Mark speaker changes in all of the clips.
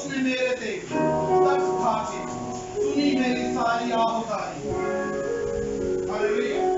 Speaker 1: اس نے میرے تے ترس کھا کے سنی میری ساری آہوکاری. ہاللویا.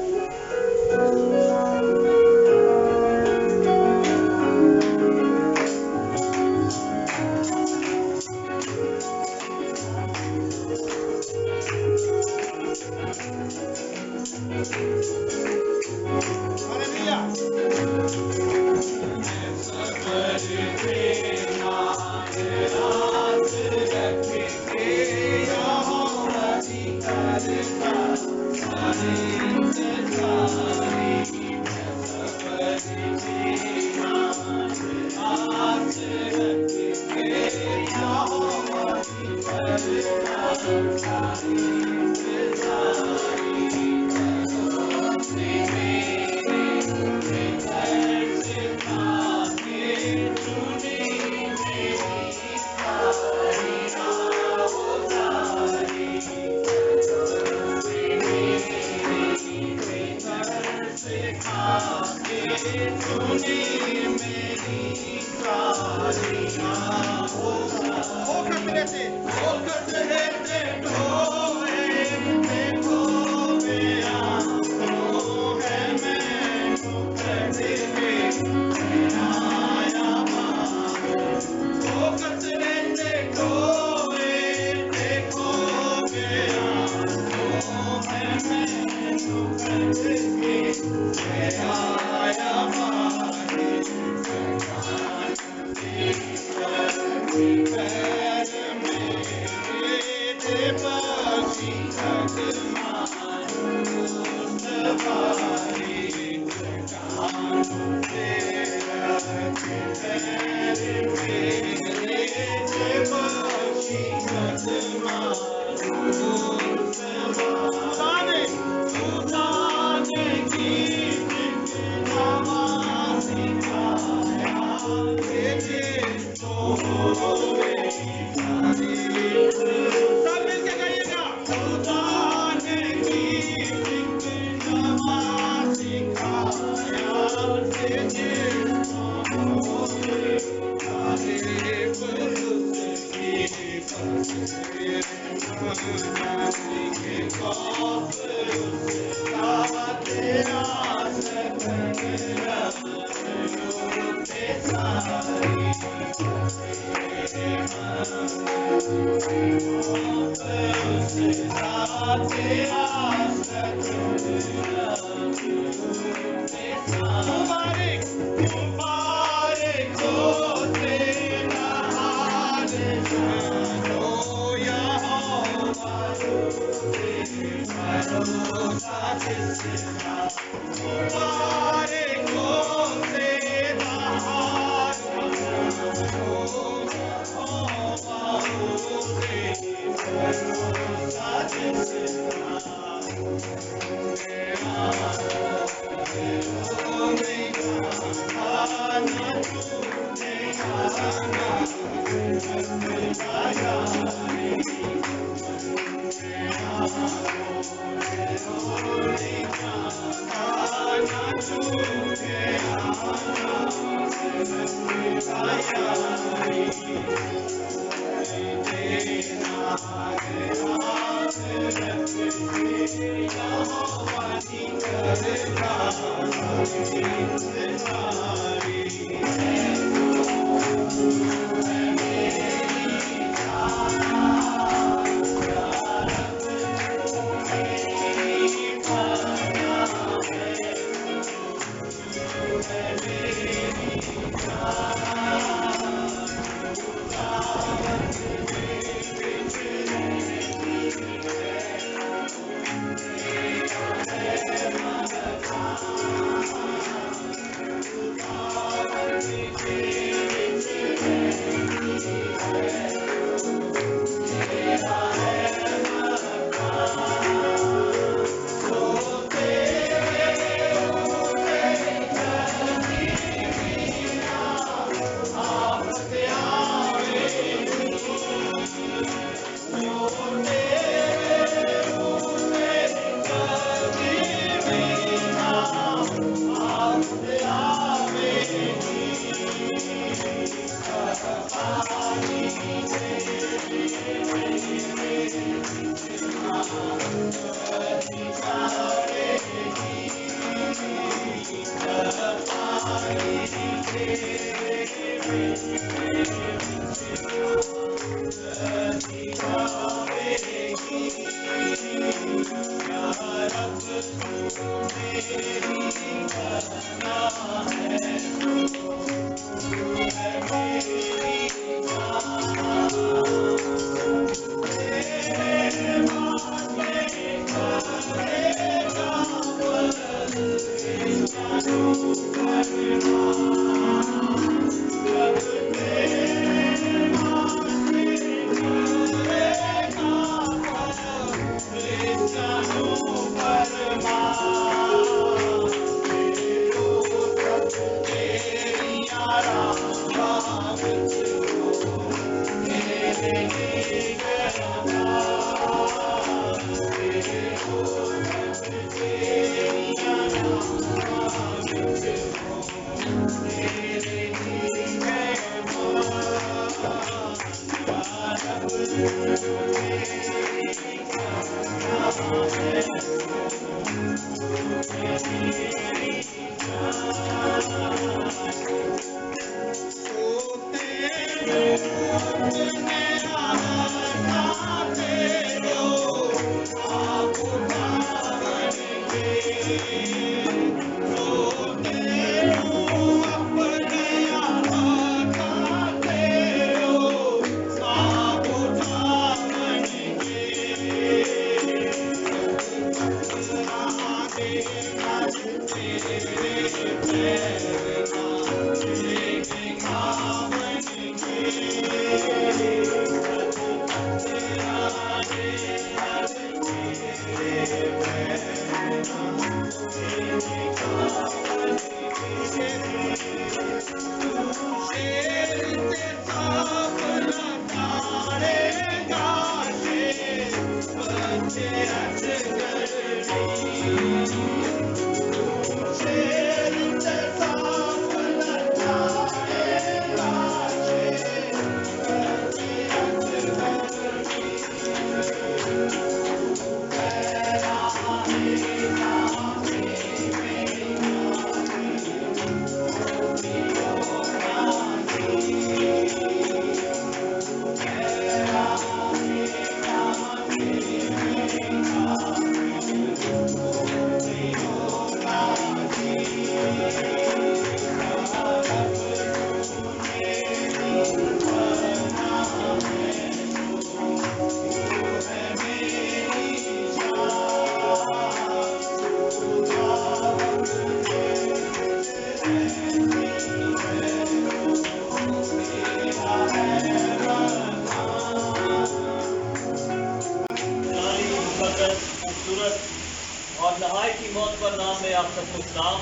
Speaker 2: اور نہایت کی موت پر نام میں آپ سب کو سلام،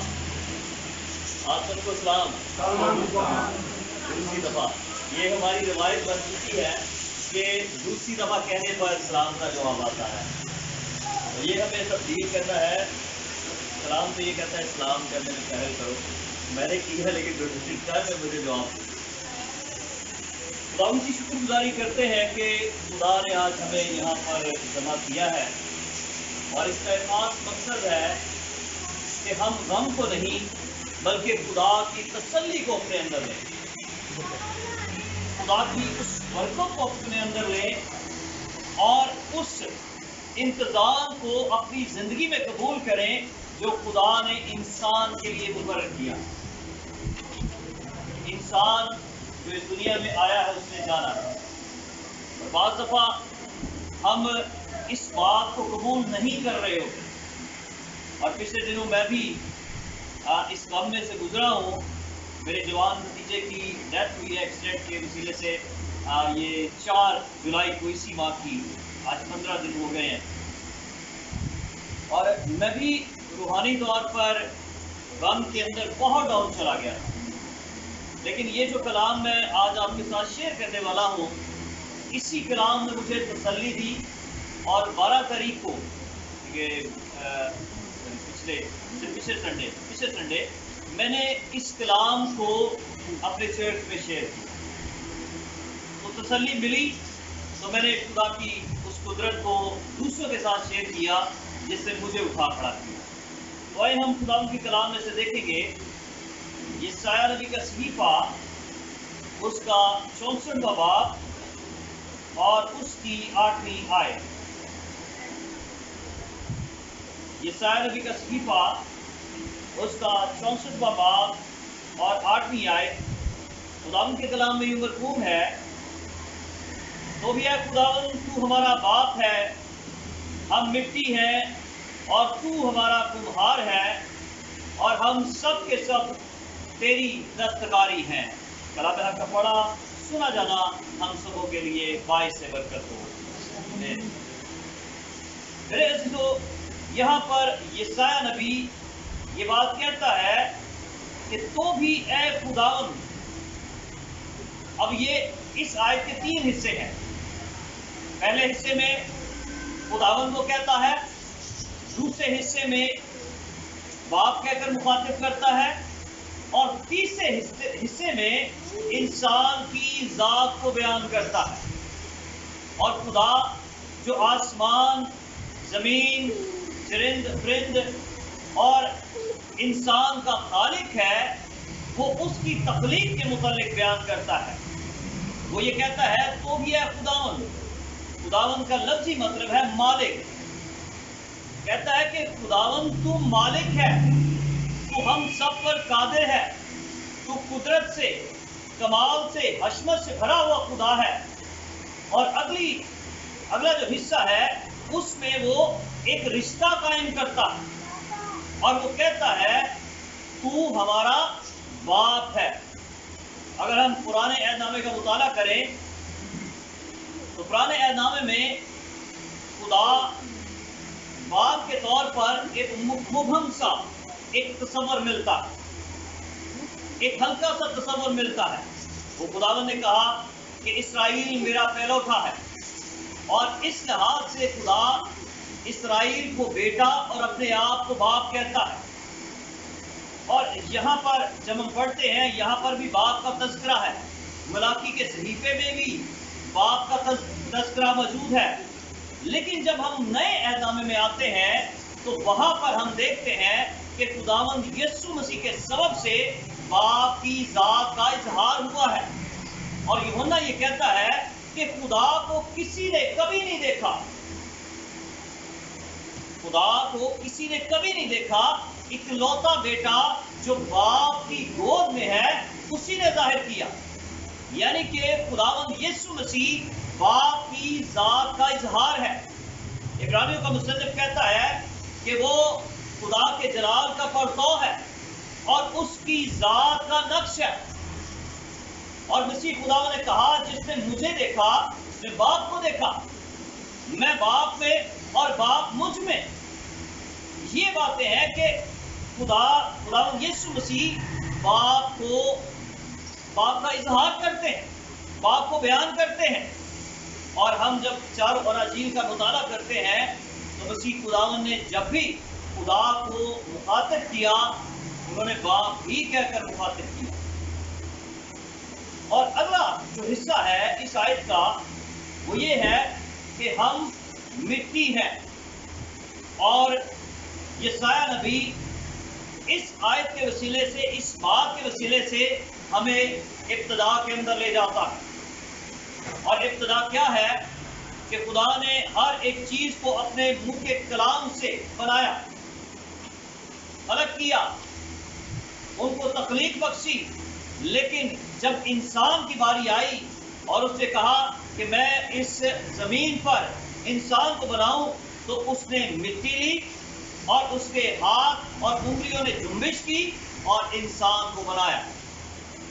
Speaker 2: آپ سب کو سلام۔ دوسری دفعہ یہ ہماری روایت بن چکی ہے کہ دوسری دفعہ کہنے پر سلام کا جواب آتا ہے، یہ ہمیں تبدیل کرنا ہے۔ سلام تو یہ کہتا ہے سلام کرنے میں پہل کرو، میں نے کی ہے لیکن دوسری ٹائم میں مجھے جواب خدا کی شکر گزاری کرتے ہیں کہ خدا نے آج ہمیں یہاں پر جمع کیا ہے، اور اس کا ایک خاص مقصد ہے کہ ہم غم کو نہیں بلکہ خدا کی تسلی کو اپنے اندر لیں، خدا کی اس برکت کو اپنے اندر لیں اور اس انتظام کو اپنی زندگی میں قبول کریں جو خدا نے انسان کے لیے مقرر کیا۔ انسان جو اس دنیا میں آیا ہے اس نے جانا ہے، اور بعض دفعہ ہم اس بات کو قبول نہیں کر رہے ہوتے، اور پچھلے دنوں میں بھی اس غم میں سے گزرا ہوں۔ میرے جوان بھتیجے کی ڈیتھ ہوئی ہے ایکسیڈنٹ کے وسیلے سے، یہ 4 جولائی کو اسی ماہ کی، آج 15 دن ہو گئے ہیں، اور میں بھی روحانی طور پر غم کے اندر بہت ڈاؤن چلا گیا، لیکن یہ جو کلام میں آج آپ کے ساتھ شیئر کرنے والا ہوں، اسی کلام نے مجھے تسلی دی، اور 12 تاریخ کو پچھلے سنڈے میں نے اس کلام کو اپنے چرچ میں شیئر کیا، تو تسلی ملی، تو میں نے خدا کی اس قدرت کو دوسروں کے ساتھ شیئر کیا جس نے مجھے اٹھا کھڑا کیا۔ تو آئے ہم خدا کی کلام میں سے دیکھیں گے یسایہ نبی کا صحیفہ اس کا 64واں باب اور اس کی 8ویں آیت۔ یسایہ نبی کا صحیفہ اس کا 64واں باب اور 8ویں آیت خداوند کے کلام میں یوں مرقوم ہے، تو بھی اے خداوند تو ہمارا باپ ہے، ہم مٹی ہیں اور تو ہمارا کمہار ہے، اور ہم سب کے سب تیری دستکاری ہیں۔ کلام حق کا پڑھا سنا جانا ہم سبوں کے لیے باعث برکت ہو۔ میرے عزیزو، یہاں پر یسایہ نبی یہ بات کہتا ہے کہ تو بھی اے خداوند۔ اب یہ اس آیت کے 3 حصے ہیں۔ پہلے حصے میں خداوند کو کہتا ہے، دوسرے حصے میں باپ کہہ کر مخاطب کرتا ہے، اور تیسرے حصے میں انسان کی ذات کو بیان کرتا ہے۔ اور خدا جو آسمان، زمین، چرند پرند اور انسان کا خالق ہے، وہ اس کی تخلیق کے متعلق بیان کرتا ہے۔ وہ یہ کہتا ہے تو بھی ہے خداوند۔ خداوند کا لفظی مطلب ہے مالک۔ کہتا ہے کہ خداوند تو مالک ہے، تو ہم سب پر قادر ہے، تو قدرت سے، کمال سے، حشمت سے بھرا ہوا خدا ہے۔ اور اگلا جو حصہ ہے اس میں وہ ایک رشتہ قائم کرتا ہے، اور وہ کہتا ہے تو ہمارا باپ ہے۔ اگر ہم پرانے عہد نامے کا مطالعہ کریں تو پرانے عہد نامے میں خدا باپ کے طور پر ایک مبہم سا ایک تصور ملتا ہے، ایک ہلکا سا تصور ملتا ہے۔ وہ خداوند نے کہا کہ اسرائیل میرا پہلوٹھا ہے، اور اس لحاظ سے خدا اسرائیل کو بیٹا اور اپنے آپ کو باپ کہتا ہے۔ اور یہاں پر جب ہم پڑھتے ہیں یہاں پر بھی باپ کا تذکرہ ہے، ملاکی کے صحیفے میں بھی باپ کا تذکرہ موجود ہے۔ لیکن جب ہم نئے عہد نامے میں آتے ہیں تو وہاں پر ہم دیکھتے ہیں کہ خداوند یسوع مسیح کے سبب سے باپ کی ذات کا اظہار ہوا ہے۔ اور یوحنا یہ کہتا ہے کہ خدا کو کسی نے کبھی نہیں دیکھا، خدا کو کسی نے کبھی نہیں دیکھا، اکلوتا بیٹا جو باپ کی گود میں ہے اسی نے ظاہر کیا۔ یعنی کہ خداوند یسوع مسیح باپ کی ذات کا اظہار ہے۔ عبرانیوں کا مصنف کہتا ہے کہ وہ خدا کے جلال کا پرتو ہے اور اس کی ذات کا نقش ہے۔ اور مسیح خداوند نے کہا جس نے مجھے دیکھا اس نے باپ کو دیکھا، میں باپ میں اور باپ مجھ میں۔ یہ باتیں ہیں کہ خداوند یسوع مسیح باپ کا اظہار کرتے ہیں، باپ کو بیان کرتے ہیں۔ اور ہم جب چاروں اناجیل کا مطالعہ کرتے ہیں تو مسیح خداوند نے جب بھی خدا کو مخاطب کیا انہوں نے باپ بھی کہہ کر مخاطب کیا۔ اور اگلا جو حصہ ہے اس آیت کا وہ یہ ہے کہ ہم مٹی ہیں، اور یسایہ نبی اس آیت کے وسیلے سے، اس بات کے وسیلے سے ہمیں ابتدا کے اندر لے جاتا ہے۔ اور ابتدا کیا ہے کہ خدا نے ہر ایک چیز کو اپنے منہ کے کلام سے بنایا، خلق کیا، ان کو تخلیق بخشی۔ لیکن جب انسان کی باری آئی اور اس نے کہا کہ میں اس زمین پر انسان کو بناؤں، تو اس نے مٹی لی اور اس کے ہاتھ اور انگلیوں نے جنبش کی اور انسان کو بنایا۔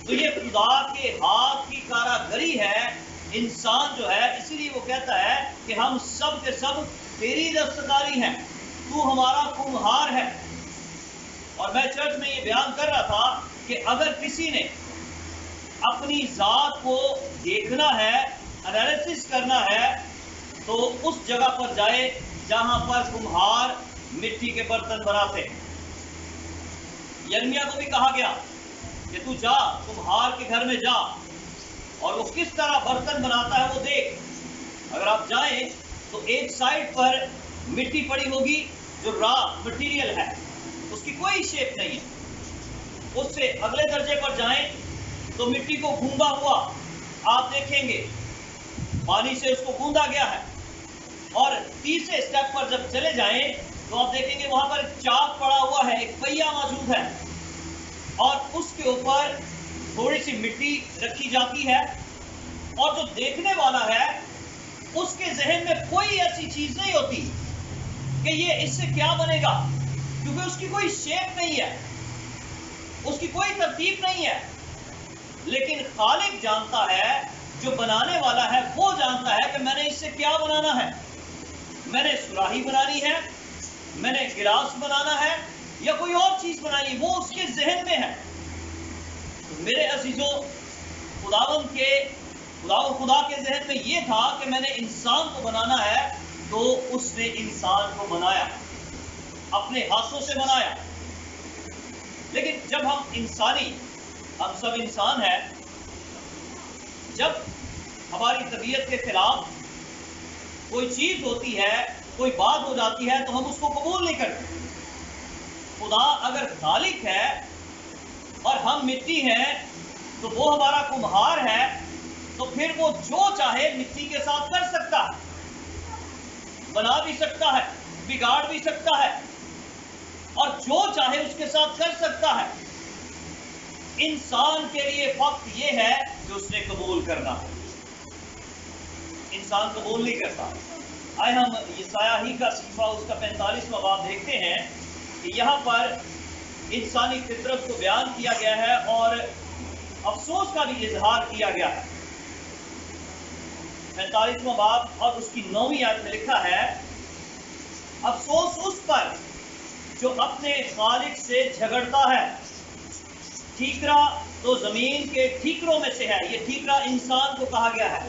Speaker 2: تو یہ خدا کے ہاتھ کی کاراگری ہے انسان جو ہے، اسی لیے وہ کہتا ہے کہ ہم سب کے سب تیری دستکاری ہیں، تو ہمارا کمہار ہے۔ اور میں چرچ میں یہ بیان کر رہا تھا کہ اگر کسی نے اپنی ذات کو دیکھنا ہے، انالیسس کرنا ہے، تو اس جگہ پر جائے جہاں پر کمہار مٹی کے برتن بناتے ہیں۔ یرمیہ کو بھی کہا گیا کہ تو جا کمہار کے گھر میں جا اور وہ کس طرح برتن بناتا ہے وہ دیکھ۔ اگر آپ جائیں تو ایک سائڈ پر مٹی پڑی ہوگی جو را مٹیریل ہے، اس کی کوئی شیپ نہیں ہے۔ اس سے اگلے درجے پر جائیں تو مٹی کو گوندا ہوا آپ دیکھیں گے، پانی سے اس کو گوندا گیا ہے۔ اور تیسرے سٹیپ پر جب چلے جائیں تو آپ دیکھیں گے وہاں پر چاک پڑا ہوا ہے، ایک پہیا موجود ہے، اور اس کے اوپر تھوڑی سی مٹی رکھی جاتی ہے، اور جو دیکھنے والا ہے اس کے ذہن میں کوئی ایسی چیز نہیں ہوتی کہ یہ اس سے کیا بنے گا، کیونکہ اس کی کوئی شیپ نہیں ہے، اس کی کوئی ترتیب نہیں ہے۔ لیکن خالق جانتا ہے، جو بنانے والا ہے وہ جانتا ہے کہ میں نے اس سے کیا بنانا ہے، میں نے سراہی بنانی ہے، میں نے گلاس بنانا ہے، یا کوئی اور چیز بنانی، وہ اس کے ذہن میں ہے۔ تو میرے عزیزو، خدا کے ذہن میں یہ تھا کہ میں نے انسان کو بنانا ہے، تو اس نے انسان کو بنایا، اپنے ہاتھوں سے بنایا۔ لیکن جب ہم سب انسان ہیں، جب ہماری طبیعت کے خلاف کوئی چیز ہوتی ہے، کوئی بات ہو جاتی ہے، تو ہم اس کو قبول نہیں کرتے۔ خدا اگر خالق ہے اور ہم مٹی ہیں، تو وہ ہمارا کمہار ہے، تو پھر وہ جو چاہے مٹی کے ساتھ کر سکتا ہے، بنا بھی سکتا ہے، بگاڑ بھی سکتا ہے، اور جو چاہے اس کے ساتھ کر سکتا ہے۔ انسان کے لیے وقت یہ ہے کہ اس نے قبول کرنا ہے۔ انسان قبول نہیں کرتا۔ آئے ہم یسایہ ہی کا صحیفہ اس کا 45واں باب دیکھتے ہیں کہ یہاں پر انسانی فطرت کو بیان کیا گیا ہے اور افسوس کا بھی اظہار کیا گیا ہے۔ 45واں باب اور اس کی 9ویں آیت میں لکھا ہے، افسوس اس پر جو اپنے خالق سے جھگڑتا ہے۔ ٹھیکرا تو زمین کے ٹھیکروں میں سے ہے۔ یہ ٹھیکرا انسان کو کہا گیا ہے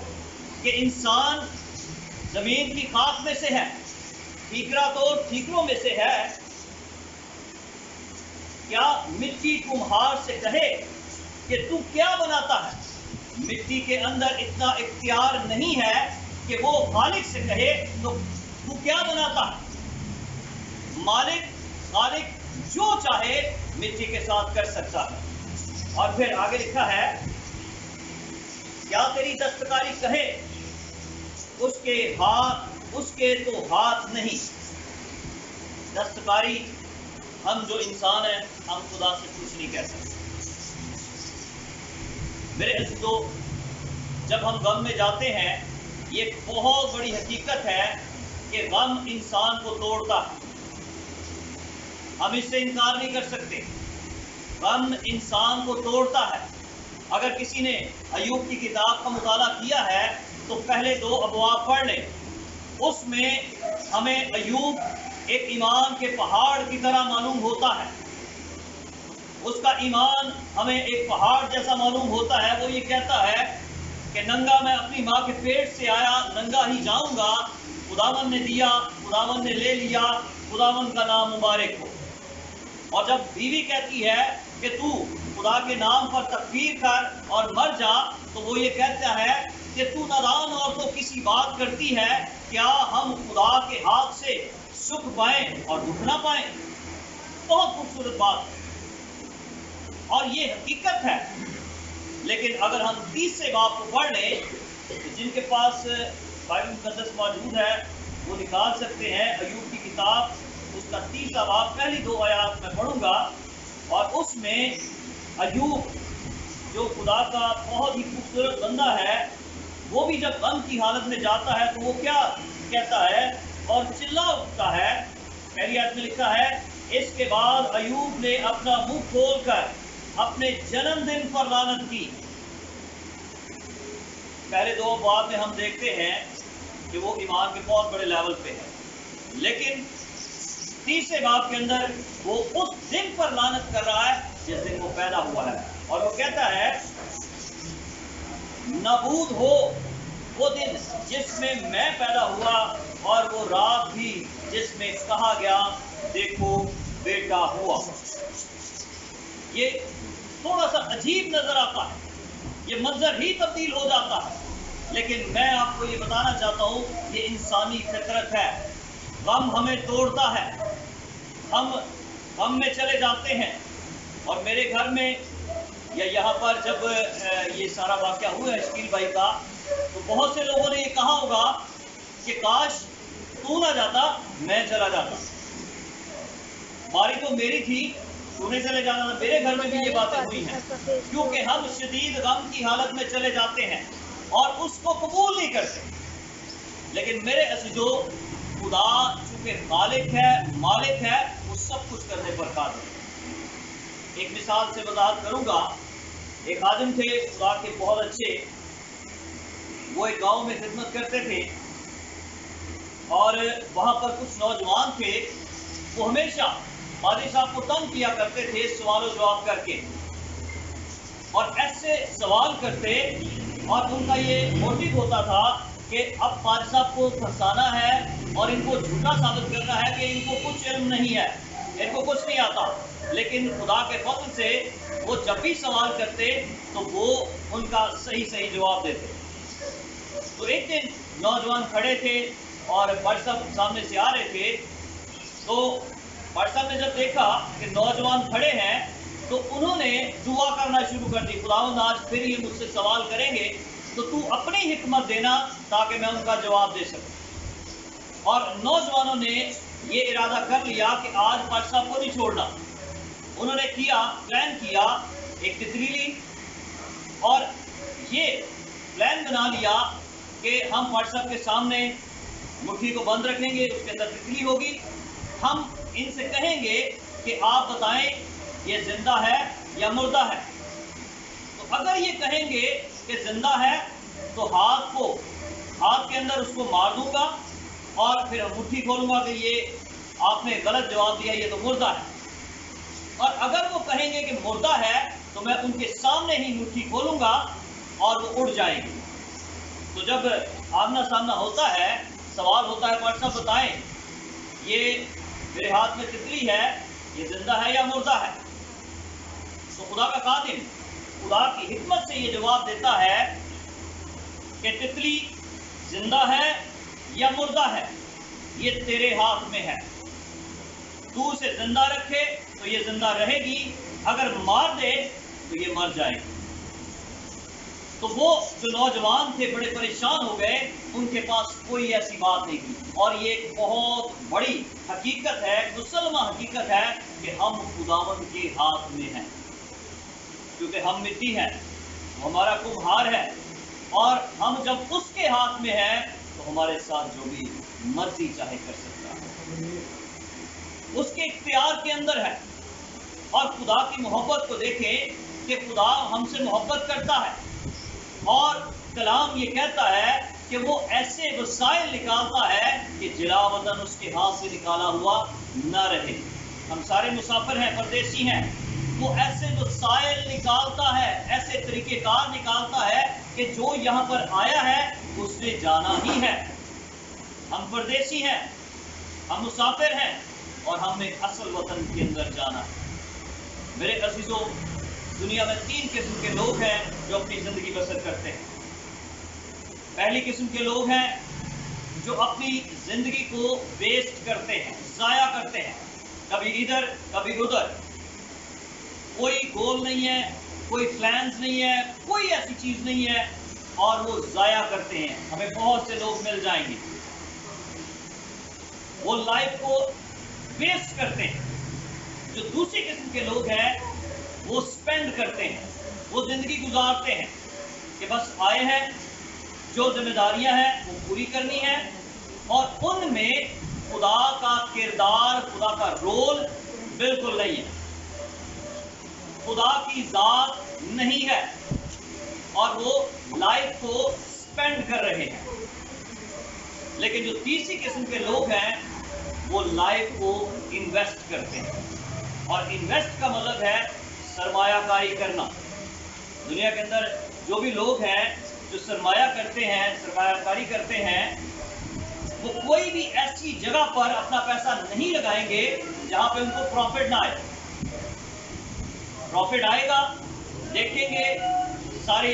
Speaker 2: کہ انسان زمین کی خاک میں سے ہے، ٹھیکرا تو ٹھیکروں میں سے ہے۔ کیا مٹی کمہار سے کہے کہ تو کیا بناتا ہے؟ مٹی کے اندر اتنا اختیار نہیں ہے کہ وہ خالق سے کہے تو کیا بناتا ہے؟ خالق جو چاہے مٹی کے ساتھ کر سکتا ہے۔ اور پھر آگے لکھا ہے، کیا تیری دستکاری کہے اس کے تو ہاتھ نہیں۔ دستکاری ہم جو انسان ہیں، ہم خدا سے کچھ نہیں کہہ سکتے۔ میرے عزیزو، جب ہم غم میں جاتے ہیں، یہ بہت بڑی حقیقت ہے کہ غم انسان کو توڑتا ہے، ہم اس سے انکار نہیں کر سکتے۔ غم انسان کو توڑتا ہے۔ اگر کسی نے ایوب کی کتاب کا مطالعہ کیا ہے تو پہلے 2 ابواب پڑھ لیں، اس میں ہمیں ایوب ایک ایمان کے پہاڑ کی طرح معلوم ہوتا ہے۔ اس کا ایمان ہمیں ایک پہاڑ جیسا معلوم ہوتا ہے۔ وہ یہ کہتا ہے کہ ننگا میں اپنی ماں کے پیٹ سے آیا، ننگا ہی جاؤں گا، خداوند نے دیا، خداوند نے لے لیا، خداوند کا نام مبارک ہو۔ اور جب بیوی کہتی ہے کہ تو خدا کے نام پر تکبیر کر اور مر جا، تو وہ یہ کہتا ہے کہ تو نادان اور تو کسی بات کرتی ہے، کیا ہم خدا کے ہاتھ سے سکھ پائیں اور دکھ نہ پائیں؟ بہت خوبصورت بات ہے اور یہ حقیقت ہے۔ لیکن اگر ہم 30 باب کو پڑھ لیں تو جن کے پاس بائبل مقدس موجود ہے وہ نکال سکتے ہیں۔ ایوب کی کتاب اس کا 30 باب پہلی 2 آیات میں پڑھوں گا، اور اس میں ایوب جو خدا کا بہت ہی خوبصورت بندہ ہے، وہ بھی جب غم کی حالت میں جاتا ہے تو وہ کیا کہتا ہے اور چلا اٹھتا ہے۔ پہلی آیت میں لکھا ہے، اس کے بعد ایوب نے اپنا منہ کھول کر اپنے جنم دن پر لعنت کی۔ پہلے 2 باب میں ہم دیکھتے ہیں کہ وہ ایمان کے بہت بڑے لیول پہ ہے، لیکن 30 باب کے اندر وہ اس دن پر لعنت کر رہا ہے جس دن وہ پیدا ہوا ہے، اور وہ کہتا ہے، نابود ہو وہ دن جس میں میں پیدا ہوا، اور وہ رات بھی جس میں کہا گیا دیکھو بیٹا ہوا۔ یہ تھوڑا سا عجیب نظر آتا ہے، یہ منظر ہی تبدیل ہو جاتا ہے، لیکن میں آپ کو یہ بتانا چاہتا ہوں یہ انسانی فطرت ہے. غم ہمیں توڑتا ہے, ہم غم میں چلے جاتے ہیں. اور میرے گھر میں یا یہاں پر جب یہ سارا واقعہ ہوا ہے شکیل بھائی کا, تو بہت سے لوگوں نے یہ کہا ہوگا کہ کاش تو نہ جاتا, میں چلا جاتا. باری تو میری تھی, تو نے چلے جانا تھا. میرے گھر میں بھی یہ باتیں ہوئی ہیں, کیونکہ ہم شدید غم کی حالت میں چلے جاتے ہیں اور اس کو قبول نہیں کرتے. لیکن میرے عزیزو, خدا چونکہ خالق ہے, مالک ہے, وہ سب کچھ کرنے پر قادر ہے. ایک مثال سے وضاحت کروں گا. ایک خادم تھے خدا کے بہت اچھے, وہ ایک گاؤں میں خدمت کرتے تھے, اور وہاں پر کچھ نوجوان تھے. وہ ہمیشہ قاضی صاحب کو تنگ کیا کرتے تھے سوال و جواب کر کے, اور ایسے سوال کرتے, اور ان کا یہ موٹیو ہوتا تھا کہ اب قاضی صاحب کو پھنسانا ہے اور ان کو جھوٹا ثابت کرنا ہے کہ ان کو کچھ علم نہیں ہے, ان کو کچھ نہیں آتا. لیکن خدا کے فضل سے وہ جب بھی سوال کرتے تو وہ ان کا صحیح جواب دیتے. تو ایک دن نوجوان کھڑے تھے اور قاضی صاحب سامنے سے آ رہے تھے. تو قاضی صاحب نے جب دیکھا کہ نوجوان کھڑے ہیں تو انہوں نے دعا کرنا شروع کر دی, خداوند آج پھر یہ مجھ سے سوال کریں گے تو اپنی حکمت دینا تاکہ میں ان کا جواب دے سکوں. اور نوجوانوں نے یہ ارادہ کر لیا کہ آج قاضی صاحب کو نہیں چھوڑنا. انہوں نے پلان کیا, ایک تتلی لی اور یہ پلان بنا لیا کہ ہم قاضی صاحب کے سامنے مٹھی کو بند رکھیں گے, اس کے اندر تتلی ہوگی. ہم ان سے کہیں گے کہ آپ بتائیں یہ زندہ ہے یا مردہ ہے. تو اگر یہ کہیں گے کہ زندہ ہے تو ہاتھ کے اندر اس کو مار دوں گا, اور پھر مٹھی کھولوں گا کہ یہ آپ نے غلط جواب دیا, یہ تو مردہ ہے. اور اگر وہ کہیں گے کہ مردہ ہے تو میں ان کے سامنے ہی مٹھی کھولوں گا اور وہ اڑ جائے گی. تو جب آمنا سامنا ہوتا ہے, سوال ہوتا ہے قاضی صاحب بتائیں یہ میرے ہاتھ میں تتلی ہے, یہ زندہ ہے یا مردہ ہے. تو خدا کا خادم خدا کی حکمت سے یہ جواب دیتا ہے کہ تتلی زندہ ہے یا مردہ ہے, یہ تیرے ہاتھ میں ہے. تو اسے زندہ رکھے تو یہ زندہ رہے گی, اگر مار دے تو یہ مر جائے گی. تو وہ جو نوجوان تھے بڑے پریشان ہو گئے, ان کے پاس کوئی ایسی بات نہیں کی. اور یہ ایک بہت بڑی حقیقت ہے, مسلمہ حقیقت ہے کہ ہم خداوند کے ہاتھ میں ہیں. کیونکہ ہم مٹی ہیں, ہمارا کمہار ہے, اور ہم جب اس کے ہاتھ میں ہیں تو ہمارے ساتھ جو بھی مرضی چاہے کر سکتا ہے, اس کے اختیار کے اندر ہے. اور خدا کی محبت کو دیکھیں کہ خدا ہم سے محبت کرتا ہے, اور کلام یہ کہتا ہے کہ وہ ایسے وسائل نکالتا ہے کہ جلا وطن اس کے ہاتھ سے نکالا ہوا نہ رہے. ہم سارے مسافر ہیں, پردیسی ہیں, وہ ایسے وسائل نکالتا ہے, ایسے طریقہ کار نکالتا ہے کہ جو یہاں پر آیا ہے اس نے جانا ہی ہے. ہم پردیسی ہیں, ہم مسافر ہیں, اور ہم نے اصل وطن کے اندر جانا ہے. میرے عزیزوں, دنیا میں 3 قسم کے لوگ ہیں جو اپنی زندگی بسر کرتے ہیں. پہلی قسم کے لوگ ہیں جو اپنی زندگی کو ویسٹ کرتے ہیں, ضائع کرتے ہیں, کبھی ادھر کبھی ادھر. کوئی گول نہیں ہے, کوئی پلانز نہیں ہے, کوئی ایسی چیز نہیں ہے, اور وہ ضائع کرتے ہیں. ہمیں بہت سے لوگ مل جائیں گے, وہ لائف کو ویسٹ کرتے ہیں. جو دوسری قسم کے لوگ ہیں وہ سپینڈ کرتے ہیں, وہ زندگی گزارتے ہیں کہ بس آئے ہیں, جو ذمہ داریاں ہیں وہ پوری کرنی ہے, اور ان میں خدا کا کردار, خدا کا رول بالکل نہیں ہے, خدا کی ذات نہیں ہے, اور وہ لائف کو سپینڈ کر رہے ہیں. لیکن جو تیسری قسم کے لوگ ہیں وہ لائف کو انویسٹ کرتے ہیں, اور انویسٹ کا مطلب ہے سرمایہ کاری کرنا. دنیا کے اندر جو بھی لوگ ہیں جو سرمایہ کرتے ہیں, سرمایہ کاری کرتے ہیں, وہ کوئی بھی ایسی جگہ پر اپنا پیسہ نہیں لگائیں گے جہاں پہ ان کو پروفٹ نہ آئے. پروفٹ آئے گا, دیکھیں گے سارے